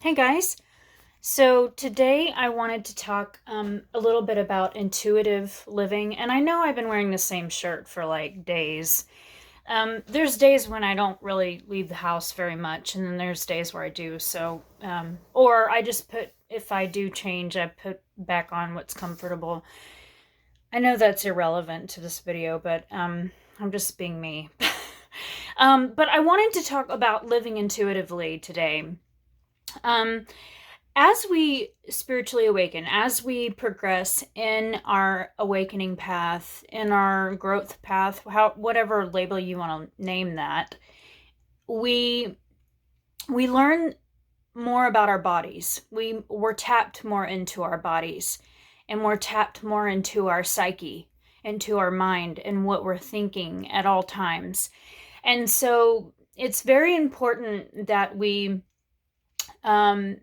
Hey guys. So today I wanted to talk a little bit about intuitive living. And I know I've been wearing the same shirt for like days. There's days when I don't really leave the house very much, and then there's days where I do. Or I just put, if I do change, I put back on what's comfortable. I know that's irrelevant to this video, but I'm just being me. But I wanted to talk about living intuitively today. Um, as we spiritually awaken, as we progress in our awakening path, in our growth path, whatever label you want to name that, we we learn more about our bodies. We're tapped more into our bodies, and we're tapped more into our psyche, into our mind, and what we're thinking at all times. And so it's very important that we um,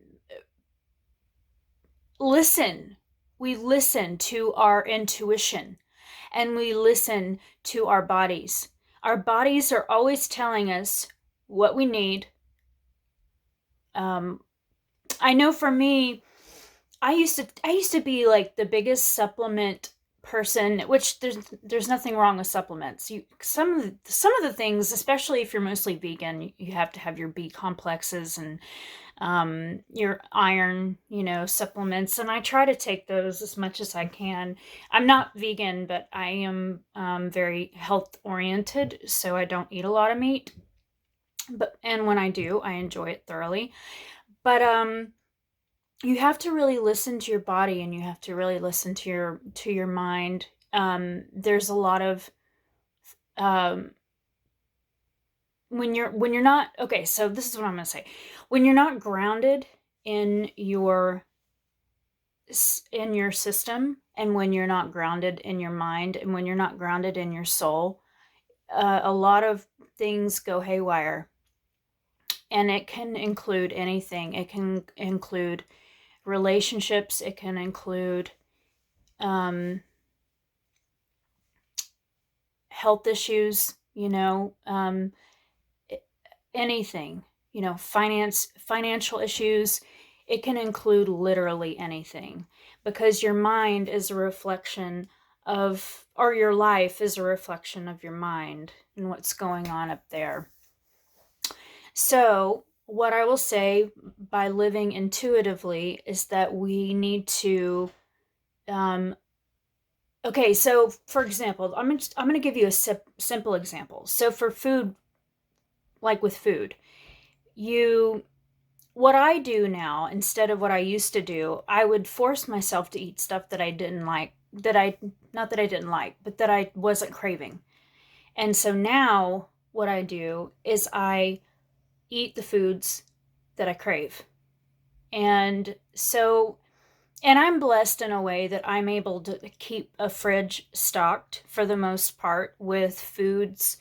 listen. We listen to our intuition, and we listen to our bodies. Our bodies are always telling us what we need. Um, I know for me, I used to be like the biggest supplement person, which there's nothing wrong with supplements. Some of the things, especially if you're mostly vegan, you have to have your B complexes and your iron, supplements, and I try to take those as much as I can. I'm not vegan, but I am very health oriented, so I don't eat a lot of meat. And when I do, I enjoy it thoroughly. But you have to really listen to your body, and you have to really listen to your mind. There's a lot of um, when you're not okay. So this is what I'm going to say. When you're not grounded in your system, and when you're not grounded in your mind, and when you're not grounded in your soul, a lot of things go haywire. And it can include anything. It can include relationships. It can include um, health issues, anything, financial issues. It can include literally anything, because your mind is a reflection of, or your life is a reflection of your mind and what's going on up there. So, what I will say by living intuitively is that we need to okay, so for example, I'm going to give you a simple example. So for food, like with food, you what I do now, instead of what I used to do, I would force myself to eat stuff that I didn't like, that I not that I didn't like, but that I wasn't craving. And so now what I do is I eat the foods that I crave. And so, and I'm blessed in a way that I'm able to keep a fridge stocked for the most part with foods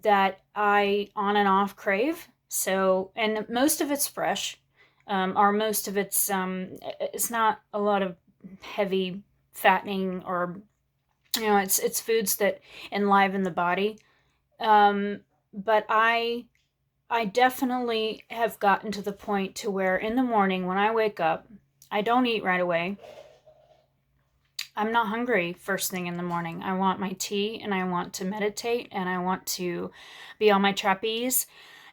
that I on and off crave. So, and most of it's fresh, or most of it's not a lot of heavy fattening, or it's foods that enliven the body. But I definitely have gotten to the point to where in the morning when I wake up, I don't eat right away. I'm not hungry first thing in the morning. I want my tea, and I want to meditate, and I want to be on my trapeze.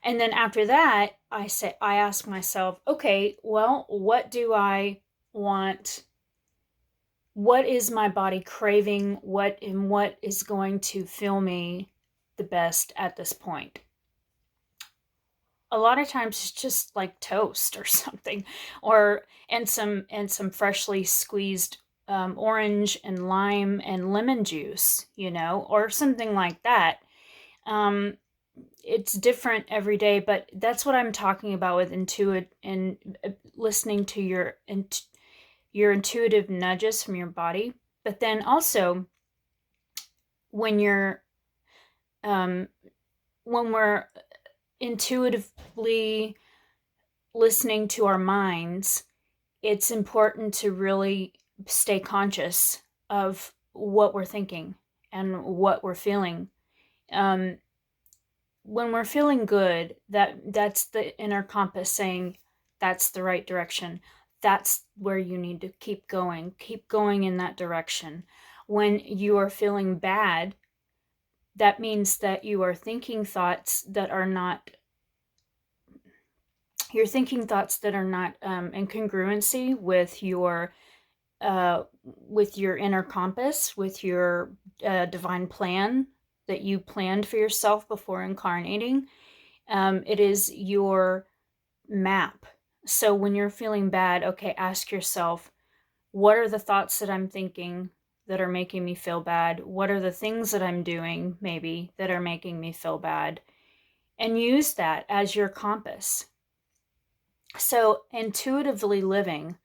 And then after that, I ask myself, okay, well, what do I want? What is my body craving? What is going to fill me the best at this point? A lot of times it's just like toast or something, or and some freshly squeezed orange and lime and lemon juice, or something like that. Um, it's different every day, but that's what I'm talking about with intuit and listening to your intuitive nudges from your body. But then also when you're um, when we're intuitively listening to our minds, it's important to really stay conscious of what we're thinking and what we're feeling. When we're feeling good, that's the inner compass saying, That's the right direction. That's where you need to keep going. Keep going in that direction. When you are feeling bad, that means that you are thinking thoughts that are not, you're thinking thoughts that are not in congruency with your inner compass, with your divine plan that you planned for yourself before incarnating. It is your map. So when you're feeling bad, okay, ask yourself, what are the thoughts that I'm thinking that are making me feel bad? What are the things that I'm doing, maybe, that are making me feel bad? And use that as your compass. So, intuitively living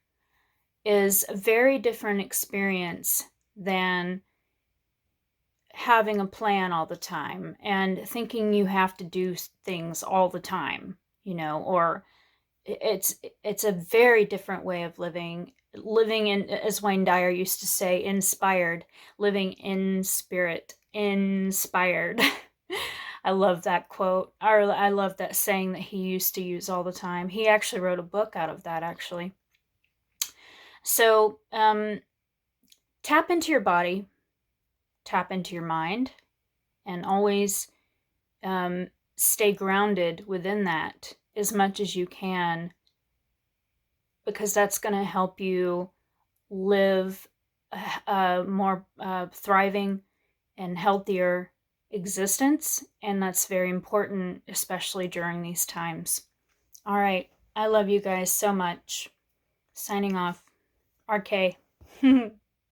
is a very different experience than having a plan all the time and thinking you have to do things all the time, or it's a very different way of living in, as Wayne Dyer used to say, inspired, living in spirit, inspired. I love that quote, or I love that saying that he used to use all the time. He actually wrote a book out of that, actually. So tap into your body, tap into your mind, and always stay grounded within that as much as you can, because that's going to help you live a more thriving and healthier existence. And that's very important, especially during these times. All right. I love you guys so much. Signing off. RK.